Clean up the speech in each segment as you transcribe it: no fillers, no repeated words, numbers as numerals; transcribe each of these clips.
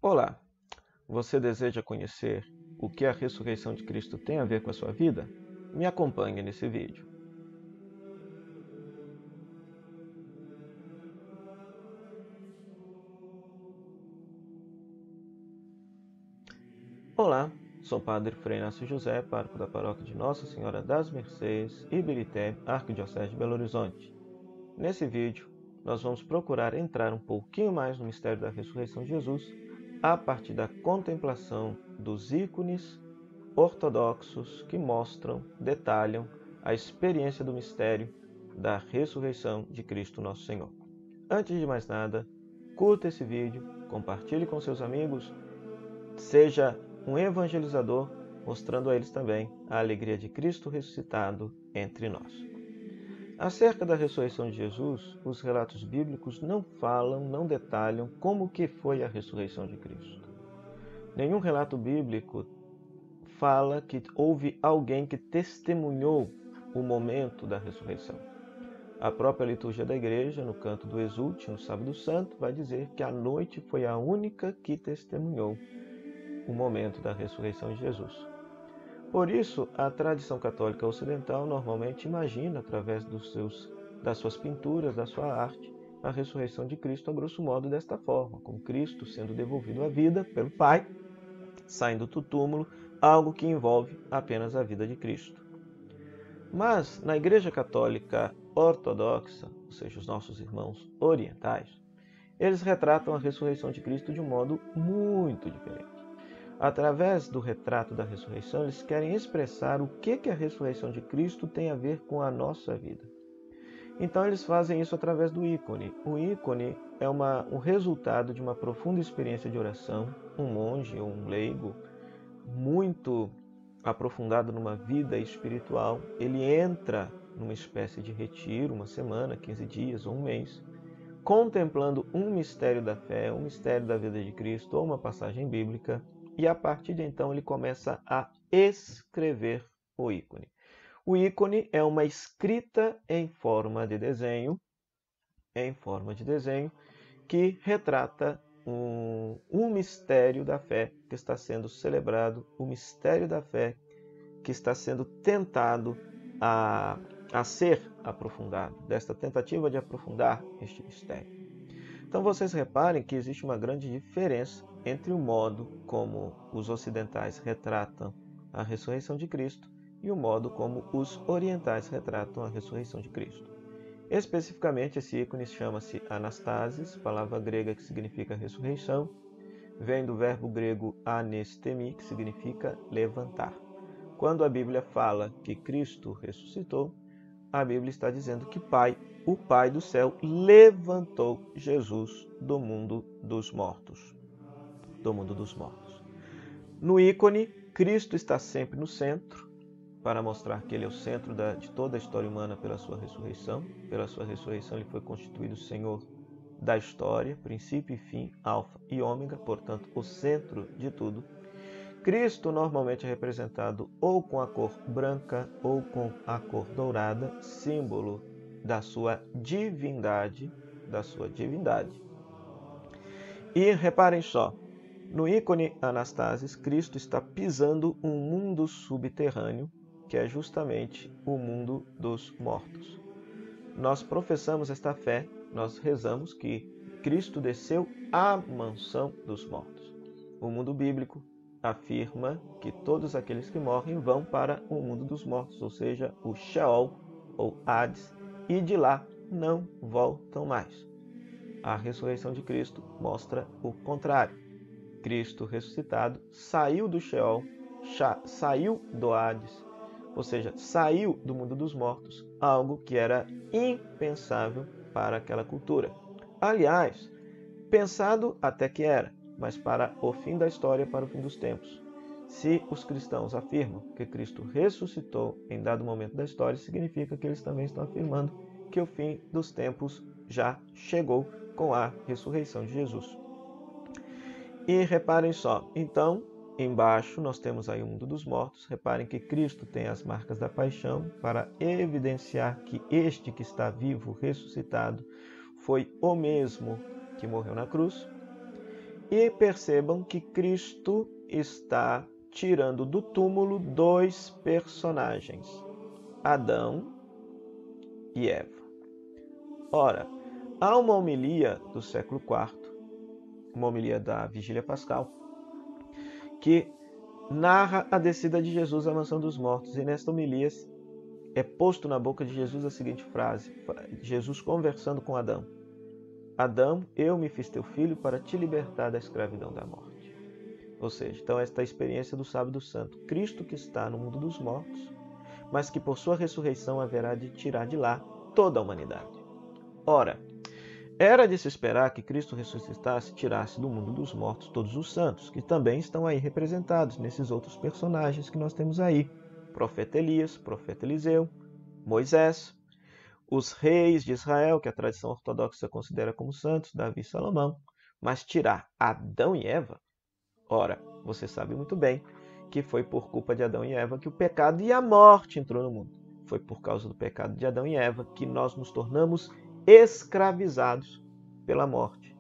Olá, você deseja conhecer o que a ressurreição de Cristo tem a ver com a sua vida? Me acompanhe nesse vídeo. Olá, sou Padre Frei Inácio José, pároco da paróquia de Nossa Senhora das Mercês, Ibirité, Arquidiocese de Belo Horizonte. Nesse vídeo, nós vamos procurar entrar um pouquinho mais no mistério da ressurreição de Jesus a partir da contemplação dos ícones ortodoxos que mostram, detalham a experiência do mistério da ressurreição de Cristo Nosso Senhor. Antes de mais nada, curta esse vídeo, compartilhe com seus amigos, seja um evangelizador, mostrando a eles também a alegria de Cristo ressuscitado entre nós. Acerca da ressurreição de Jesus, os relatos bíblicos não falam, não detalham como que foi a ressurreição de Cristo. Nenhum relato bíblico fala que houve alguém que testemunhou o momento da ressurreição. A própria liturgia da igreja, no canto do Exulte, no Sábado Santo, vai dizer que a noite foi a única que testemunhou o momento da ressurreição de Jesus. Por isso, a tradição católica ocidental normalmente imagina, através das suas pinturas, da sua arte, a ressurreição de Cristo, a grosso modo, desta forma, com Cristo sendo devolvido à vida pelo Pai, saindo do túmulo, algo que envolve apenas a vida de Cristo. Mas, na Igreja Católica Ortodoxa, ou seja, os nossos irmãos orientais, eles retratam a ressurreição de Cristo de um modo muito diferente. Através do retrato da ressurreição, eles querem expressar o que a ressurreição de Cristo tem a ver com a nossa vida. Então, eles fazem isso através do ícone. O ícone é o resultado de uma profunda experiência de oração. Um monge ou um leigo muito aprofundado numa vida espiritual, ele entra numa espécie de retiro, uma semana, 15 dias ou um mês, contemplando um mistério da fé, um mistério da vida de Cristo ou uma passagem bíblica, e a partir de então ele começa a escrever o ícone. O ícone é uma escrita em forma de desenho, que retrata um mistério da fé que está sendo celebrado, o mistério da fé que está sendo tentado a ser aprofundado, desta tentativa de aprofundar este mistério. Então vocês reparem que existe uma grande diferença entre o modo como os ocidentais retratam a ressurreição de Cristo e o modo como os orientais retratam a ressurreição de Cristo. Especificamente, esse ícone chama-se Anastasis, palavra grega que significa ressurreição, vem do verbo grego anestemi, que significa levantar. Quando a Bíblia fala que Cristo ressuscitou, a Bíblia está dizendo que o Pai do céu, levantou Jesus do mundo dos mortos. No ícone, Cristo está sempre no centro, para mostrar que ele é o centro de toda a história humana pela sua ressurreição. Pela sua ressurreição ele foi constituído Senhor da história, princípio e fim, alfa e ômega, portanto o centro de tudo. Cristo normalmente é representado ou com a cor branca ou com a cor dourada, símbolo da sua divindade, E reparem só, no ícone Anastasis, Cristo está pisando um mundo subterrâneo, que é justamente o mundo dos mortos. Nós professamos esta fé, nós rezamos que Cristo desceu à mansão dos mortos. O mundo bíblico afirma que todos aqueles que morrem vão para o mundo dos mortos, ou seja, o Sheol ou Hades, e de lá não voltam mais. A ressurreição de Cristo mostra o contrário. Cristo ressuscitado saiu do Sheol, saiu do Hades, ou seja, saiu do mundo dos mortos, algo que era impensável para aquela cultura. Aliás, pensado até que era, mas para o fim da história, para o fim dos tempos. Se os cristãos afirmam que Cristo ressuscitou em dado momento da história, significa que eles também estão afirmando que o fim dos tempos já chegou com a ressurreição de Jesus. E reparem só, então, embaixo nós temos aí o mundo dos mortos. Reparem que Cristo tem as marcas da paixão para evidenciar que este que está vivo, ressuscitado, foi o mesmo que morreu na cruz. E percebam que Cristo está tirando do túmulo dois personagens, Adão e Eva. Ora, há uma homilia do século IV, uma homilia da Vigília Pascal, que narra a descida de Jesus à mansão dos mortos. E nesta homilia é posto na boca de Jesus a seguinte frase, Jesus conversando com Adão: Adão, eu me fiz teu filho para te libertar da escravidão da morte. Ou seja, então esta experiência do Sábado Santo, Cristo que está no mundo dos mortos, mas que por sua ressurreição haverá de tirar de lá toda a humanidade. Ora, era de se esperar que Cristo ressuscitasse e tirasse do mundo dos mortos todos os santos, que também estão aí representados nesses outros personagens que nós temos aí. Profeta Elias, profeta Eliseu, Moisés, os reis de Israel, que a tradição ortodoxa considera como santos, Davi e Salomão. Mas tirar Adão e Eva? Ora, você sabe muito bem que foi por culpa de Adão e Eva que o pecado e a morte entrou no mundo. Foi por causa do pecado de Adão e Eva que nós nos tornamos escravizados pela morte.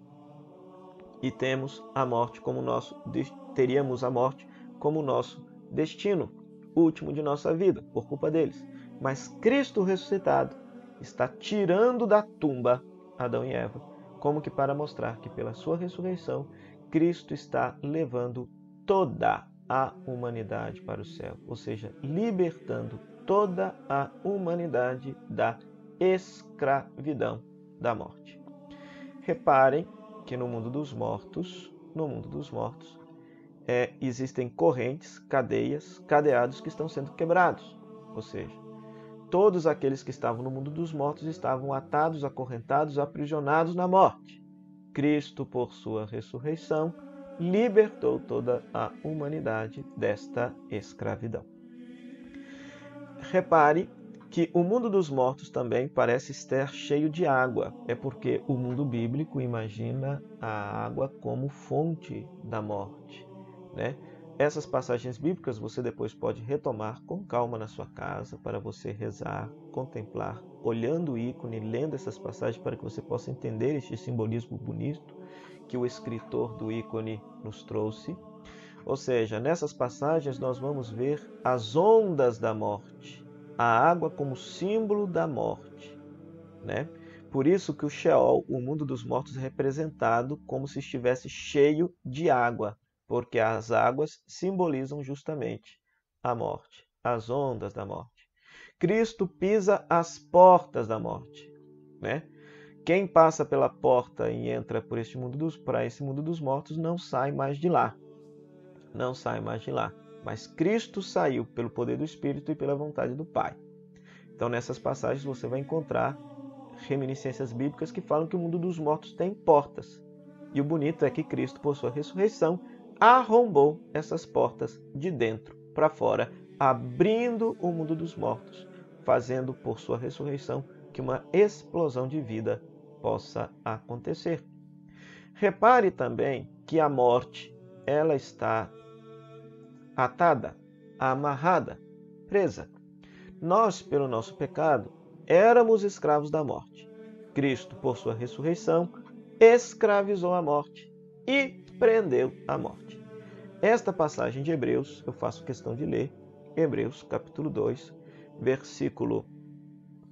E teríamos a morte como nosso destino, o último de nossa vida, por culpa deles. Mas Cristo ressuscitado está tirando da tumba Adão e Eva, como que para mostrar que pela sua ressurreição, Cristo está levando toda a humanidade para o céu, ou seja, libertando toda a humanidade da escravidão da morte. Reparem que no mundo dos mortos, existem correntes, cadeias, cadeados que estão sendo quebrados. Ou seja, todos aqueles que estavam no mundo dos mortos estavam atados, acorrentados, aprisionados na morte. Cristo, por sua ressurreição, libertou toda a humanidade desta escravidão. Repare que o mundo dos mortos também parece estar cheio de água. É porque o mundo bíblico imagina a água como fonte da morte, né? Essas passagens bíblicas você depois pode retomar com calma na sua casa para você rezar, contemplar, olhando o ícone, lendo essas passagens para que você possa entender este simbolismo bonito que o escritor do ícone nos trouxe. Ou seja, nessas passagens nós vamos ver as ondas da morte, a água como símbolo da morte, né? Por isso que o Sheol, o mundo dos mortos, é representado como se estivesse cheio de água, porque as águas simbolizam justamente a morte, as ondas da morte. Cristo pisa as portas da morte, né? Quem passa pela porta e entra para esse mundo dos mortos não sai mais de lá. Não sai mais de lá. Mas Cristo saiu pelo poder do Espírito e pela vontade do Pai. Então, nessas passagens você vai encontrar reminiscências bíblicas que falam que o mundo dos mortos tem portas. E o bonito é que Cristo, por sua ressurreição, arrombou essas portas de dentro para fora, abrindo o mundo dos mortos, fazendo por sua ressurreição que uma explosão de vida possa acontecer. Repare também que a morte, ela está atada, amarrada, presa. Nós, pelo nosso pecado, éramos escravos da morte. Cristo, por sua ressurreição, escravizou a morte e prendeu a morte. Esta passagem de Hebreus, eu faço questão de ler, Hebreus capítulo 2, versículo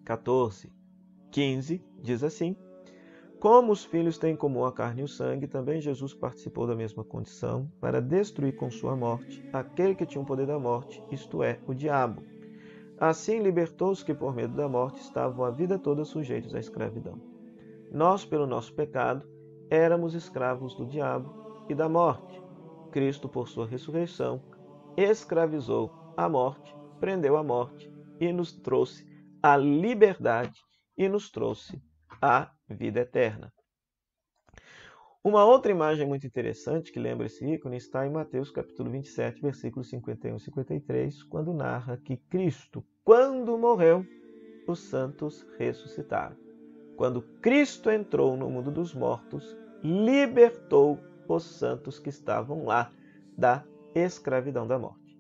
14, 15, diz assim: como os filhos têm em comum a carne e o sangue, também Jesus participou da mesma condição para destruir com sua morte aquele que tinha o poder da morte, isto é, o diabo. Assim libertou os que por medo da morte estavam a vida toda sujeitos à escravidão. Nós, pelo nosso pecado, éramos escravos do diabo e da morte. Cristo, por sua ressurreição, escravizou a morte, prendeu a morte e nos trouxe a liberdade e nos trouxe a vida eterna. Uma outra imagem muito interessante que lembra esse ícone está em Mateus capítulo 27, versículos 51 e 53, quando narra que Cristo, quando morreu, os santos ressuscitaram. Quando Cristo entrou no mundo dos mortos, libertou os santos que estavam lá da escravidão da morte.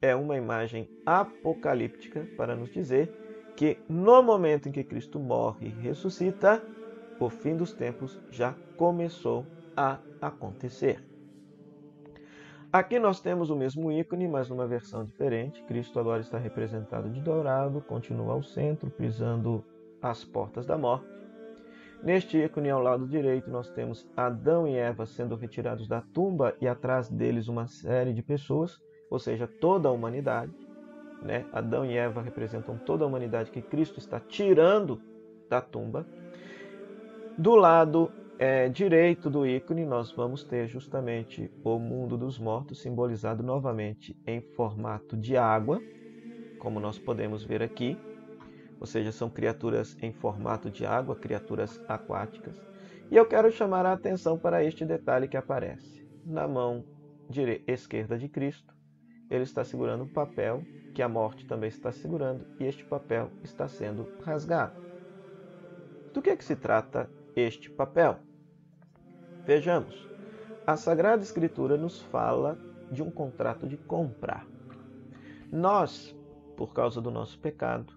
É uma imagem apocalíptica para nos dizer que no momento em que Cristo morre e ressuscita, o fim dos tempos já começou a acontecer. Aqui nós temos o mesmo ícone, mas numa versão diferente. Cristo agora está representado de dourado, continua ao centro, pisando as portas da morte. Neste ícone, ao lado direito, nós temos Adão e Eva sendo retirados da tumba e atrás deles uma série de pessoas, ou seja, toda a humanidade. Adão e Eva representam toda a humanidade que Cristo está tirando da tumba. Do lado direito do ícone, nós vamos ter justamente o mundo dos mortos, simbolizado novamente em formato de água, como nós podemos ver aqui. Ou seja, são criaturas em formato de água, criaturas aquáticas. E eu quero chamar a atenção para este detalhe que aparece. Na mão esquerda de Cristo, ele está segurando um papel que a morte também está segurando, e este papel está sendo rasgado. Do que se trata este papel? Vejamos. A Sagrada Escritura nos fala de um contrato de compra. Nós, por causa do nosso pecado,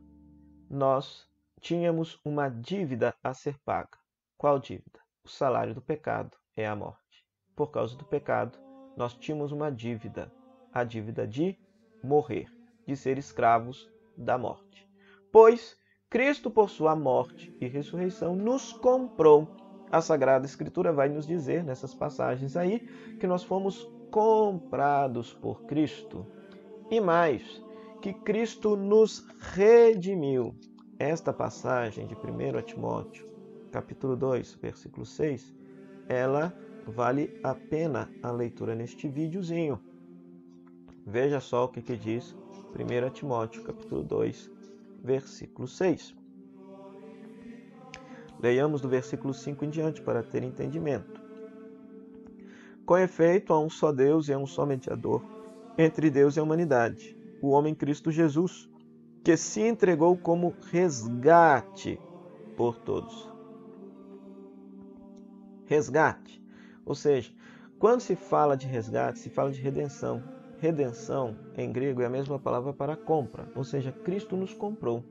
nós tínhamos uma dívida a ser paga. Qual dívida? O salário do pecado é a morte. Por causa do pecado, nós tínhamos uma dívida, a dívida de morrer, de ser escravos da morte. Pois Cristo, por sua morte e ressurreição, nos comprou. A Sagrada Escritura vai nos dizer, nessas passagens aí, que nós fomos comprados por Cristo. E mais, que Cristo nos redimiu. Esta passagem de 1 Timóteo, capítulo 2, versículo 6, ela vale a pena a leitura neste videozinho. Veja só o que diz 1 Timóteo, capítulo 2, versículo 6. Leiamos do versículo 5 em diante para ter entendimento. Com efeito, há um só Deus e há um só mediador entre Deus e a humanidade, o homem Cristo Jesus, que se entregou como resgate por todos. Resgate, ou seja, quando se fala de resgate, se fala de redenção. Redenção, em grego, é a mesma palavra para compra, ou seja, Cristo nos comprou.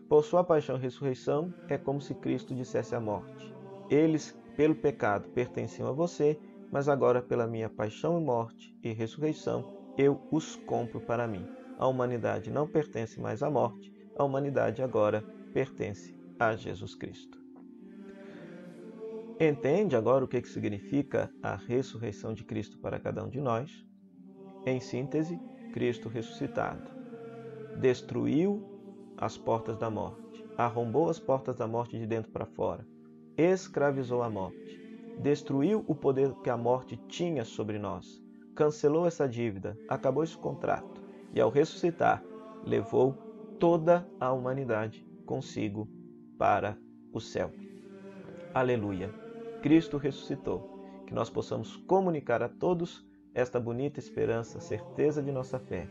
Por sua paixão e ressurreição, é como se Cristo dissesse à morte: eles, pelo pecado, pertenciam a você, mas agora, pela minha paixão e morte e ressurreição, eu os compro para mim. A humanidade não pertence mais à morte, a humanidade agora pertence a Jesus Cristo. Entende agora o que significa a ressurreição de Cristo para cada um de nós? Em síntese, Cristo ressuscitado destruiu as portas da morte, arrombou as portas da morte de dentro para fora, escravizou a morte, destruiu o poder que a morte tinha sobre nós, cancelou essa dívida, acabou esse contrato e, ao ressuscitar, levou toda a humanidade consigo para o céu. Aleluia! Cristo ressuscitou. Que nós possamos comunicar a todos esta bonita esperança, certeza de nossa fé.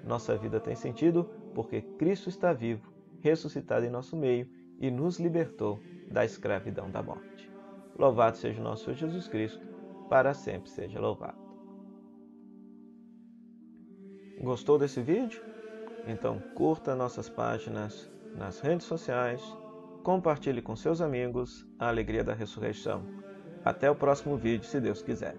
Nossa vida tem sentido porque Cristo está vivo, ressuscitado em nosso meio e nos libertou da escravidão da morte. Louvado seja o nosso Senhor Jesus Cristo, para sempre seja louvado. Gostou desse vídeo? Então curta nossas páginas nas redes sociais, compartilhe com seus amigos a alegria da ressurreição. Até o próximo vídeo, se Deus quiser.